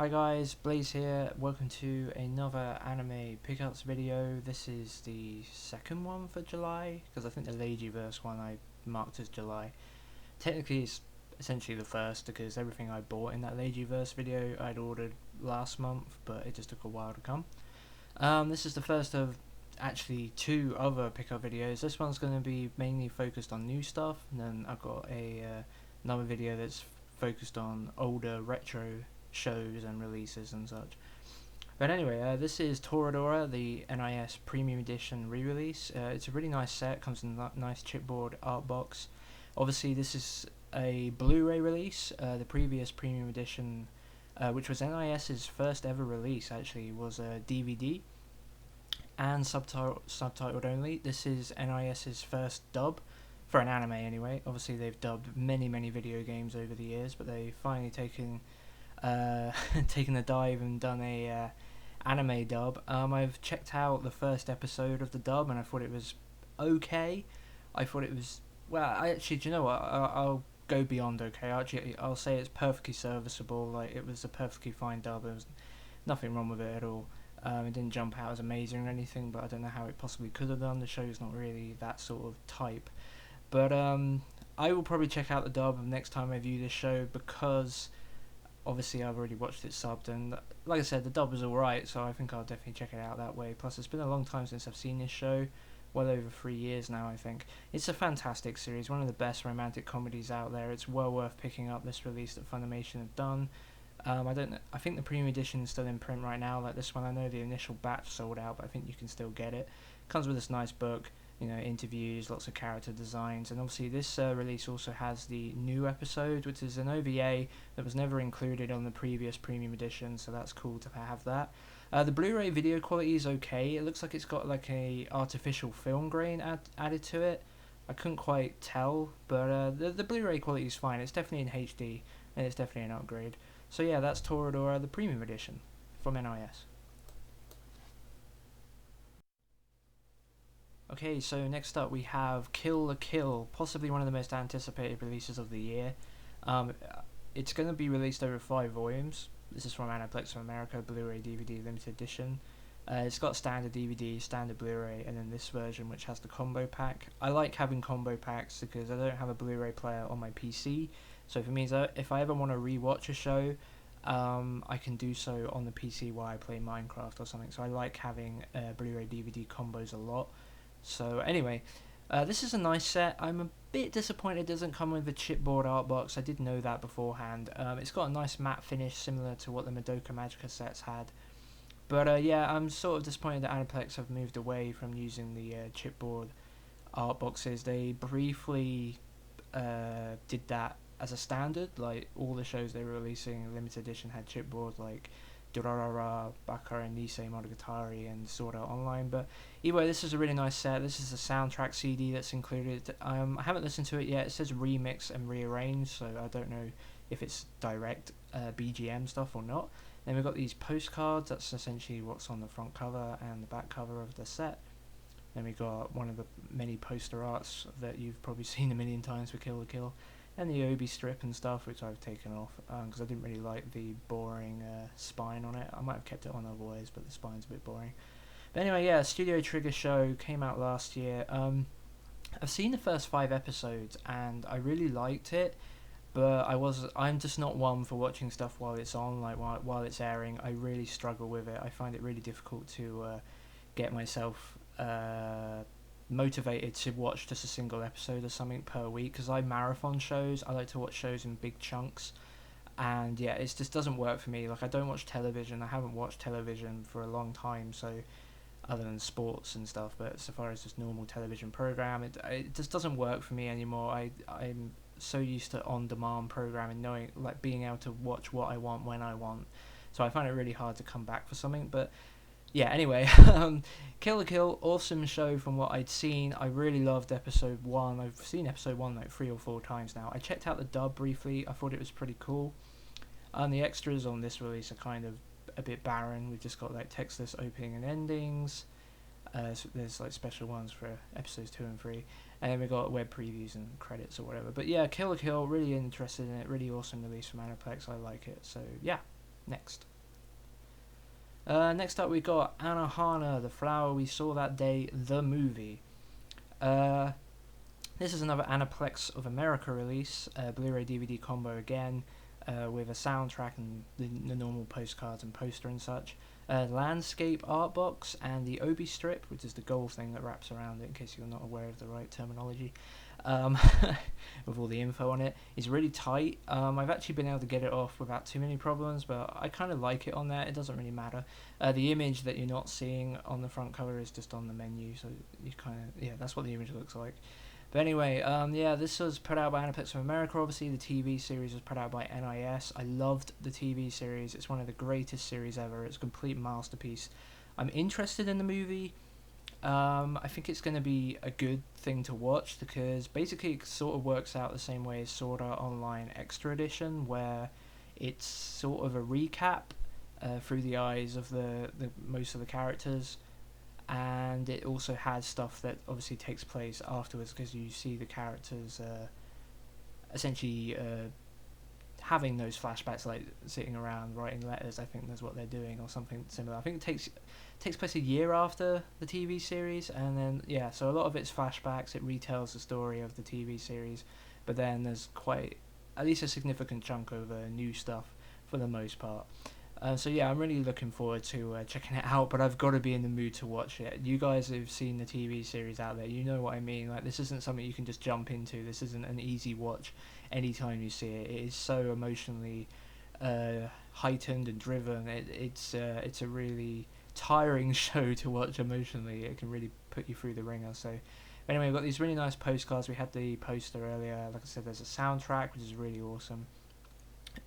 Hi guys, Blaze here. Welcome to another anime pickups video. This is the second one for July, because I think the Ladyverse one I marked as July. Technically it's essentially the first, because everything I bought in that Ladyverse video I'd ordered last month, but it just took a while to come. This is the first of actually two other pickup videos. This one's going to be mainly focused on new stuff, and then I've got another video that's focused on older retro shows and releases and such. But anyway, this is Toradora, the NIS Premium Edition re-release. It's a really nice set, comes in a nice chipboard art box. Obviously this is a Blu Ray release. The previous Premium Edition, which was NIS's first ever release actually, was a DVD and subtitled only. This is NIS's first dub, for an anime anyway. Obviously they've dubbed many video games over the years, but they've finally taken a dive and done a anime dub. I've checked out the first episode of the dub and I thought it was okay. I thought it was, well, do you know what, I'll go beyond okay. I'll say it's perfectly serviceable. Like, it was a perfectly fine dub. There was nothing wrong with it at all. It didn't jump out as amazing or anything, but I don't know how it possibly could have done. The show's not really that sort of type. But I will probably check out the dub next time I view this show, because obviously I've already watched it subbed, and like I said, the dub was alright, so I think I'll definitely check it out that way. Plus it's been a long time since I've seen this show, well over 3 years now I think. It's a fantastic series, one of the best romantic comedies out there. It's well worth picking up this release that Funimation have done. I think the premium edition is still in print right now, like this one. I know the initial batch sold out, but I think you can still get it. Comes with this nice book, you know, interviews, lots of character designs, and obviously this release also has the new episode, which is an OVA that was never included on the previous premium edition, so that's cool to have that. The Blu-ray video quality is okay. It looks like it's got like a artificial film grain added to it. I couldn't quite tell, but the Blu-ray quality is fine. It's definitely in HD, and it's definitely an upgrade. So yeah, that's Toradora, the premium edition from NIS. Okay, so next up we have Kill la Kill, possibly one of the most anticipated releases of the year. It's going to be released over 5 volumes. This is from Aniplex from America, Blu-ray DVD limited edition. It's got standard DVD, standard Blu-ray, and then this version which has the combo pack. I like having combo packs because I don't have a Blu-ray player on my PC, so if it means that if I ever want to re-watch a show, I can do so on the PC while I play Minecraft or something. So I like having Blu-ray DVD combos a lot. So anyway, this is a nice set. I'm a bit disappointed it doesn't come with a chipboard art box. I did know that beforehand. It's got a nice matte finish similar to what the Madoka Magica sets had. But yeah, I'm sort of disappointed that Aniplex have moved away from using the chipboard art boxes. They briefly did that as a standard. Like, all the shows they were releasing in limited edition had chipboard, like Toradora, Bakara, Nisei Monogatari, and Sword Art Online. But anyway, this is a really nice set. This is a soundtrack CD that's included. I haven't listened to it yet. It says remix and rearrange, so I don't know if it's direct BGM stuff or not. Then we've got these postcards. That's essentially what's on the front cover and the back cover of the set. Then we got one of the many poster arts that you've probably seen a million times for Kill la Kill, and the Obi strip and stuff, which I've taken off because I didn't really like the boring spine on it. I might have kept it on otherwise, but the spine's a bit boring. But anyway, yeah, Studio Trigger show came out last year. I've seen the first 5 episodes and I really liked it, but I'm just not one for watching stuff while it's on, like while it's airing. I really struggle with it. I find it really difficult to get myself motivated to watch just a single episode or something per week, because I marathon shows. I like to watch shows in big chunks, and yeah, it just doesn't work for me. Like, I don't watch television. I haven't watched television for a long time, so other than sports and stuff, but so far as just normal television program, it just doesn't work for me anymore. I'm so used to on-demand programming, knowing, like, being able to watch what I want when I want, so I find it really hard to come back for something. But yeah, anyway, Kill la Kill, awesome show from what I'd seen. I really loved episode 1. I've seen episode 1 like 3 or 4 times now. I checked out the dub briefly. I thought it was pretty cool. The extras on this release are kind of a bit barren. We've just got like textless opening and endings. So there's like special ones for episodes 2 and 3. And then we got web previews and credits or whatever. But yeah, Kill la Kill, really interested in it. Really awesome release from Aniplex. I like it. So yeah, next. Next up we got Hana, The Flower We Saw That Day, the movie. This is another Aniplex of America release, Blu Ray DVD combo again, with a soundtrack and the normal postcards and poster and such. Landscape art box and the obi strip, which is the gold thing that wraps around it in case you're not aware of the right terminology, with all the info on it, is really tight. I've actually been able to get it off without too many problems, but I kind of like it on there. It doesn't really matter. The image that you're not seeing on the front cover is just on the menu, so you kind of, yeah, that's what the image looks like. But anyway, yeah, this was put out by Aniplex of America, obviously. The TV series was put out by NIS. I loved the TV series. It's one of the greatest series ever. It's a complete masterpiece. I'm interested in the movie. I think it's going to be a good thing to watch because basically it sort of works out the same way as Sword Art Online Extra Edition, where it's sort of a recap through the eyes of the most of the characters. And it also has stuff that obviously takes place afterwards because you see the characters essentially having those flashbacks, like sitting around writing letters. I think that's what they're doing, or something similar. I think it takes place a year after the TV series, and then yeah, so a lot of it's flashbacks. It retells the story of the TV series, but then there's quite at least a significant chunk of new stuff for the most part. So yeah, I'm really looking forward to checking it out, but I've got to be in the mood to watch it. You guys who've seen the TV series out there, you know what I mean. Like, this isn't something you can just jump into. This isn't an easy watch anytime you see it. It is so emotionally heightened and driven. It's a really tiring show to watch emotionally. It can really put you through the ringer. So anyway, we've got these really nice postcards. We had the poster earlier. Like I said, there's a soundtrack, which is really awesome.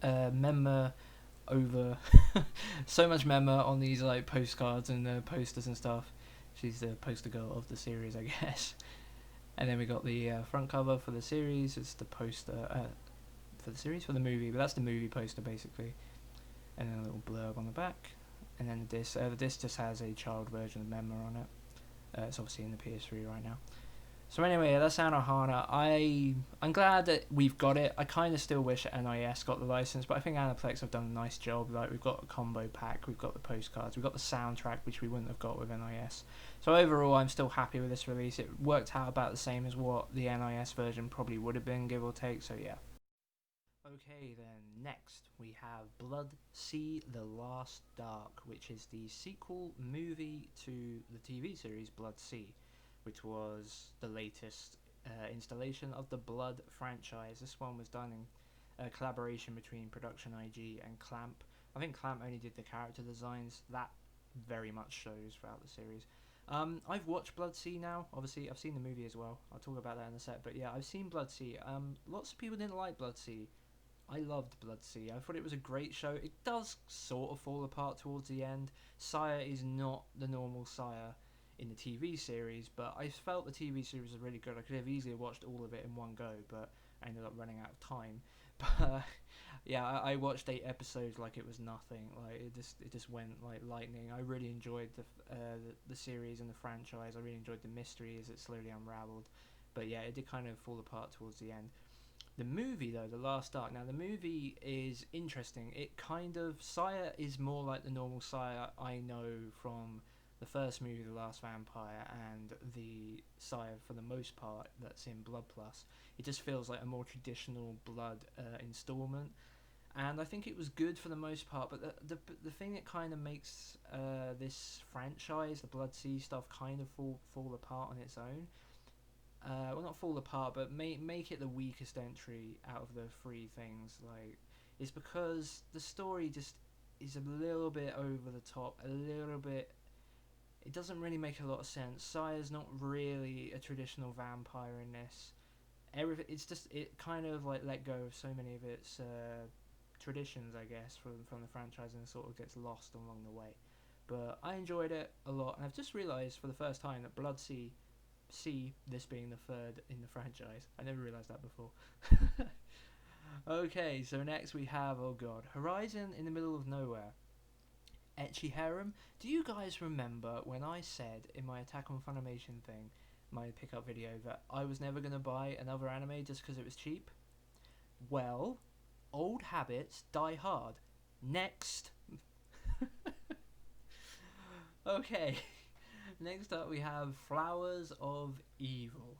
Member over so much Memma on these like postcards and posters and stuff. She's the poster girl of the series, I guess. And then we got the front cover for the series. It's the poster for the series, for the movie, but that's the movie poster basically. And then a little blurb on the back. And then the disc. The disc just has a child version of Memma on it. It's obviously in the PS3 right now. So anyway, that's Hana. I'm glad that we've got it. I kind of still wish NIS got the license, but I think Aniplex have done a nice job. Like, we've got a combo pack, we've got the postcards, we've got the soundtrack, which we wouldn't have got with NIS. So overall, I'm still happy with this release. It worked out about the same as what the NIS version probably would have been, give or take, so yeah. Okay then, next we have Blood Sea The Last Dark, which is the sequel movie to the TV series Blood Sea, which was the latest installation of the Blood franchise. This one was done in collaboration between Production IG and Clamp. I think Clamp only did the character designs. That very much shows throughout the series. I've watched Blood Sea now. Obviously, I've seen the movie as well. I'll talk about that in a sec. But yeah, I've seen Blood Sea. Lots of people didn't like Blood Sea. I loved Blood Sea. I thought it was a great show. It does sort of fall apart towards the end. Saya is not the normal Saya in the TV series, but I felt the TV series was really good. I could have easily watched all of it in one go, but I ended up running out of time. But yeah, I watched 8 episodes like it was nothing. Like, it just went like lightning. I really enjoyed the series and the franchise. I really enjoyed the mystery as it slowly unraveled. But yeah, it did kind of fall apart towards the end. The movie, though, The Last Arc. Now, the movie is interesting. It kind of... Saya is more like the normal Saya I know from the first movie, The Last Vampire, and the Saya, for the most part, that's in Blood Plus. It just feels like a more traditional Blood installment. And I think it was good for the most part, but the thing that kind of makes this franchise, the Blood Sea stuff, kind of fall apart on its own. Well, not fall apart, but make it the weakest entry out of the 3 things. Like, it's because the story just is a little bit over the top, a little bit. It doesn't really make a lot of sense. Saya's not really a traditional vampire in this. It's just, it kind of like let go of so many of its traditions, I guess, from the franchise, and sort of gets lost along the way. But I enjoyed it a lot, and I've just realised for the first time that Blood Sea, this being the 3rd in the franchise. I never realised that before. Okay, so next we have, oh god, Horizon in the Middle of Nowhere. Ecchi Harem. Do you guys remember when I said in my Attack on Funimation thing, my pickup video, that I was never going to buy another anime just because it was cheap? Well, old habits die hard. Next. Okay. Next up we have Flowers of Evil.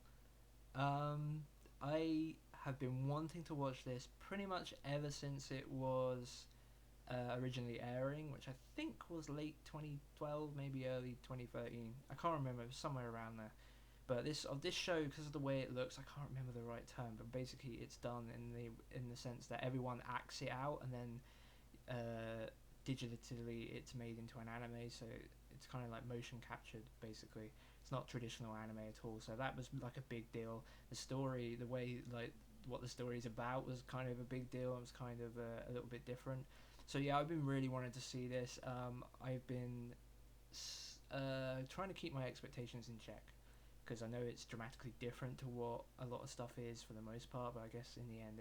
I have been wanting to watch this pretty much ever since it was originally airing, which I think was late 2012, maybe early 2013. I can't remember, it was somewhere around there. But this show, because of the way it looks, I can't remember the right term, but basically it's done in the sense that everyone acts it out, and then digitally it's made into an anime, so it's kind of like motion captured basically. It's not traditional anime at all, so that was like a big deal. The story, the way like what the story is about was kind of a big deal. It was kind of a little bit different. So yeah, I've been really wanting to see this. I've been trying to keep my expectations in check, because I know it's dramatically different to what a lot of stuff is for the most part, but I guess in the end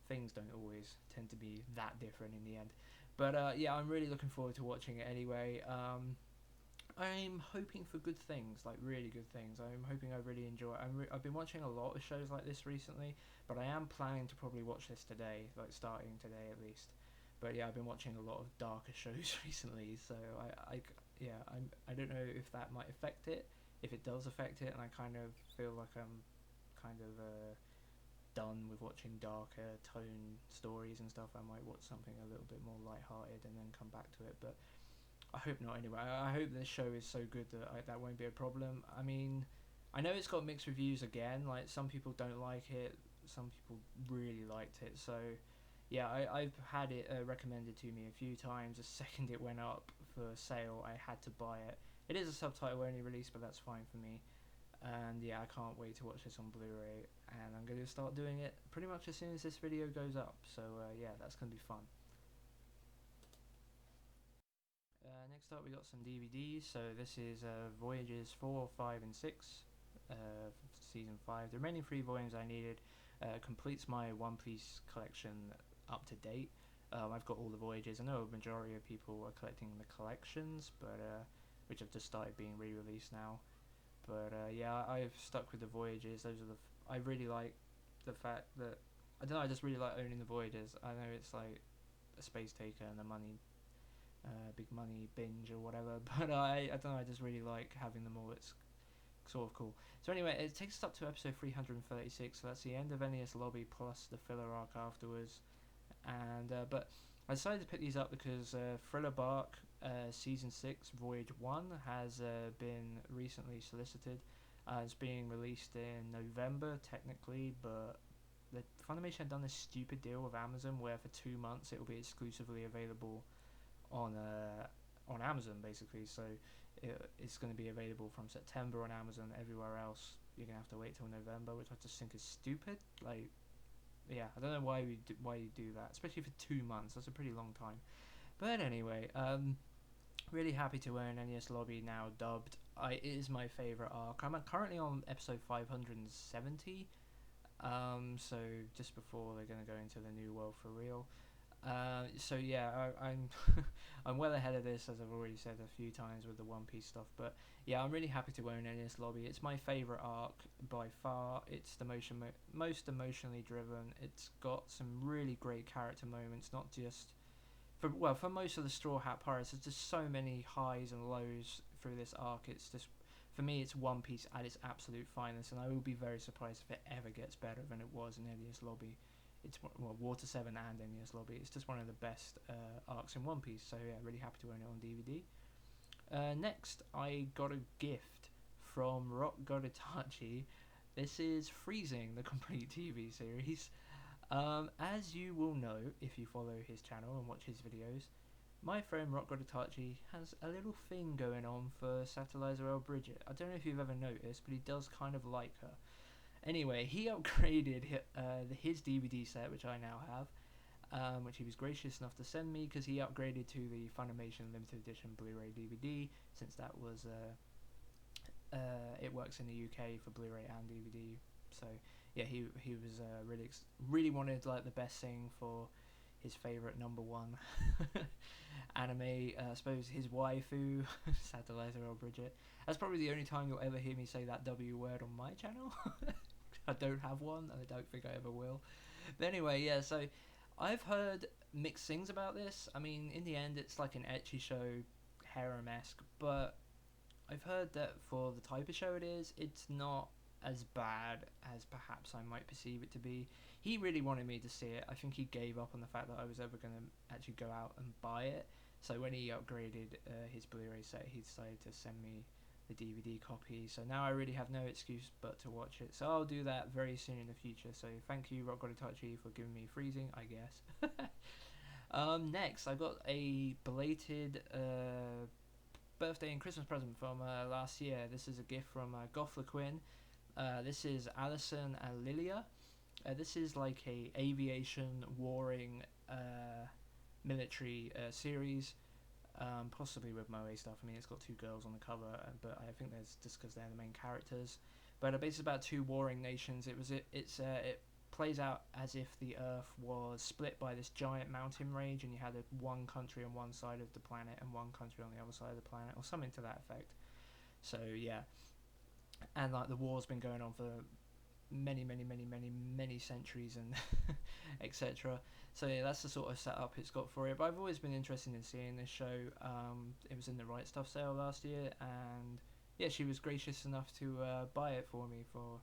things don't always tend to be that different in the end. But yeah, I'm really looking forward to watching it anyway. I'm hoping for good things, like really good things. I'm hoping I really enjoy it. I've been watching a lot of shows like this recently, but I am planning to probably watch this today, like starting today at least. But yeah, I've been watching a lot of darker shows recently, so I don't know if that might affect it. If it does affect it, and I kind of feel like I'm kind of done with watching darker tone stories and stuff, I might watch something a little bit more lighthearted and then come back to it. But I hope not anyway. I hope this show is so good that that won't be a problem. I mean, I know it's got mixed reviews again. Like, some people don't like it, some people really liked it. So yeah, I've had it recommended to me a few times. The second it went up for sale, I had to buy it. It is a subtitle only release, but that's fine for me. And yeah, I can't wait to watch this on Blu-ray, and I'm going to start doing it pretty much as soon as this video goes up. So yeah, that's going to be fun. Next up we got some DVDs. So this is Voyages 4, 5 and 6, Season 5. The remaining 3 volumes I needed completes my One Piece collection up to date. I've got all the Voyages. I know a majority of people are collecting the collections, but which have just started being re-released now. But yeah, I've stuck with the Voyages. Those are I really like the fact that, I don't know, I just really like owning the Voyages. I know it's like a space taker and a money, big money binge or whatever, but I don't know, I just really like having them all. It's sort of cool. So anyway, it takes us up to episode 336, so that's the end of NES Lobby plus the filler arc afterwards. And but I decided to pick these up because Thriller Bark Season 6 Voyage 1 has been recently solicited. It's being released in November technically, but the Funimation had done this stupid deal with Amazon where for 2 months it will be exclusively available on Amazon basically. So it's going to be available from September on Amazon. Everywhere else you're going to have to wait till November, which I just think is stupid. Like, yeah, I don't know why you do that, especially for 2 months. That's a pretty long time. But anyway, really happy to own NES Lobby now dubbed. It is my favourite arc. I'm currently on episode 570, so just before they're going to go into the new world for real. So yeah, I'm I'm well ahead of this, as I've already said a few times with the One Piece stuff. But yeah, I'm really happy to own NES Lobby. It's my favourite arc by far. It's the most emotionally driven. It's got some really great character moments, not just for most of the Straw Hat Pirates. There's just so many highs and lows through this arc. It's just, for me, it's One Piece at its absolute finest, and I will be very surprised if it ever gets better than it was in NES Lobby. It's Water 7 and NES Lobby. It's just one of the best arcs in One Piece. So yeah, really happy to own it on DVD. Next, I got a gift from Rock God Itachi. This is Freezing, the complete TV series. As you will know if you follow his channel and watch his videos, my friend Rock God Itachi has a little thing going on for Satellite Bridget. I don't know if you've ever noticed, but he does kind of like her. Anyway, he upgraded his DVD set, which I now have, which he was gracious enough to send me, because he upgraded to the Funimation Limited Edition Blu-ray DVD, since that was it works in the UK for Blu-ray and DVD. So yeah, he was really wanted like the best thing for his favourite number one anime. I suppose his waifu, Satellite Bridget. That's probably the only time you'll ever hear me say that W word on my channel. I don't have one, and I don't think I ever will. But anyway, yeah, so I've heard mixed things about this. I mean, in the end, it's like an ecchi show, harem-esque, but I've heard that for the type of show it is, it's not as bad as perhaps I might perceive it to be. He really wanted me to see it. I think he gave up on the fact that I was ever going to actually go out and buy it. So when he upgraded his Blu Ray set, he decided to send me the DVD copy. So now I really have no excuse but to watch it. So I'll do that very soon in the future. So thank you, Rock God Itachi, for giving me freezing, I guess. Next, I got a belated birthday and Christmas present from last year. This is a gift from Goth Quinn. This is Alison and Lilia. This is like a aviation warring military series, possibly with Moe stuff. I mean, it's got two girls on the cover, but I think that's just because they're the main characters. But basically about two warring nations. It plays out as if the Earth was split by this giant mountain range, and you had one country on one side of the planet and one country on the other side of the planet, or something to that effect. So yeah, and like the war's been going on for many centuries and etc. So yeah, that's the sort of setup it's got for it. But I've always been interested in seeing this show. It was in the Right Stuff sale last year, and yeah, she was gracious enough to buy it for me for,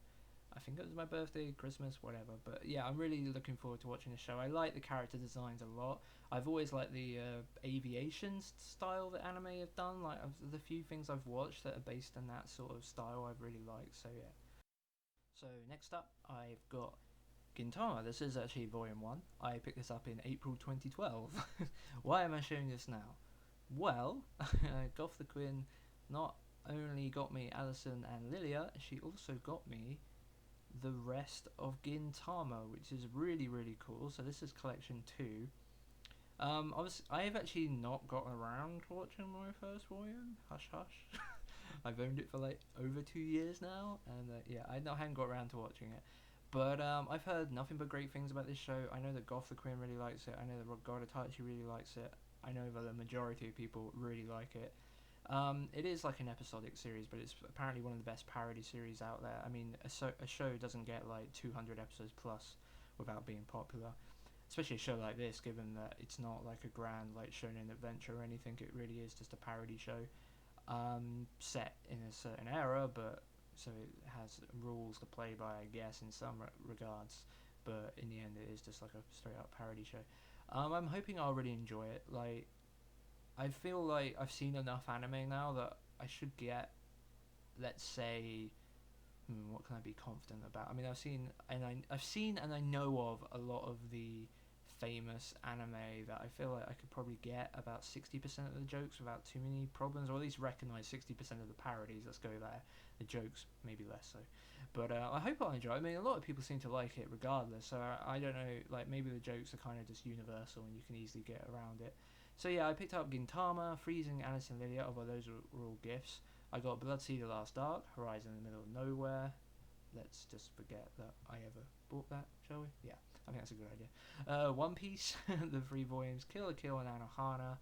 I think it was my birthday, Christmas, whatever. But yeah, I'm really looking forward to watching the show. I like the character designs a lot. I've always liked the aviation style that anime have done. Like the few things I've watched that are based on that sort of style, I've really liked. So yeah. So next up, I've got Gintama. This is actually Volume 1. I picked this up in April 2012. Why am I showing this now? Well, Goth the Queen not only got me Alison and Lilia, she also got me the rest of Gintama, which is really cool. So this is collection 2. I have actually not gotten around to watching my first volume. Hush hush. I've owned it for like over 2 years now, and yeah, hadn't got around to watching it. But I've heard nothing but great things about this show. I know that Goth the Queen really likes it. I know that God Itachi really likes it. I know that the majority of people really like it. It is like an episodic series, but it's apparently one of the best parody series out there. I mean, a show doesn't get like 200 episodes plus without being popular. Especially a show like this, given that it's not like a grand like shonen adventure or anything. It really is just a parody show, set in a certain era, but so it has rules to play by, I guess, in some regards. But in the end, it is just like a straight up parody show. I'm hoping I'll really enjoy it. Like, I feel like I've seen enough anime now that I should get, let's say, what can I be confident about? I mean, I've seen and I know of a lot of the famous anime that I feel like I could probably get about 60% of the jokes without too many problems, or at least recognize 60% of the parodies. Let's go there. The jokes maybe less so, but I hope I'll enjoy it. I mean, a lot of people seem to like it regardless, so I don't know. Like maybe the jokes are kind of just universal and you can easily get around it. So yeah, I picked up Gintama, Freezing, Alice and Lilia, although those were all gifts. I got Bloodseed: The Last Arc, Horizon in the Middle of Nowhere. Let's just forget that I ever bought that, shall we? Yeah, I think that's a good idea. One Piece, the 3 volumes, Kill la Kill and Hana.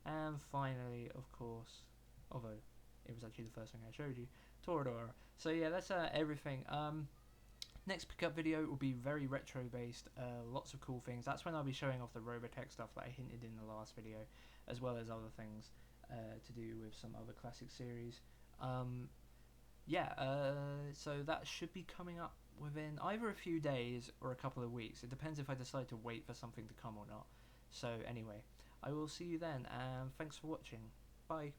And finally, of course, although it was actually the first thing I showed you, Toradora. So yeah, that's everything. Next pickup video will be very retro based, lots of cool things. That's when I'll be showing off the Robotech stuff that I hinted in the last video, as well as other things to do with some other classic series. So that should be coming up within either a few days or a couple of weeks. It depends if I decide to wait for something to come or not. So anyway, I will see you then, and thanks for watching. Bye.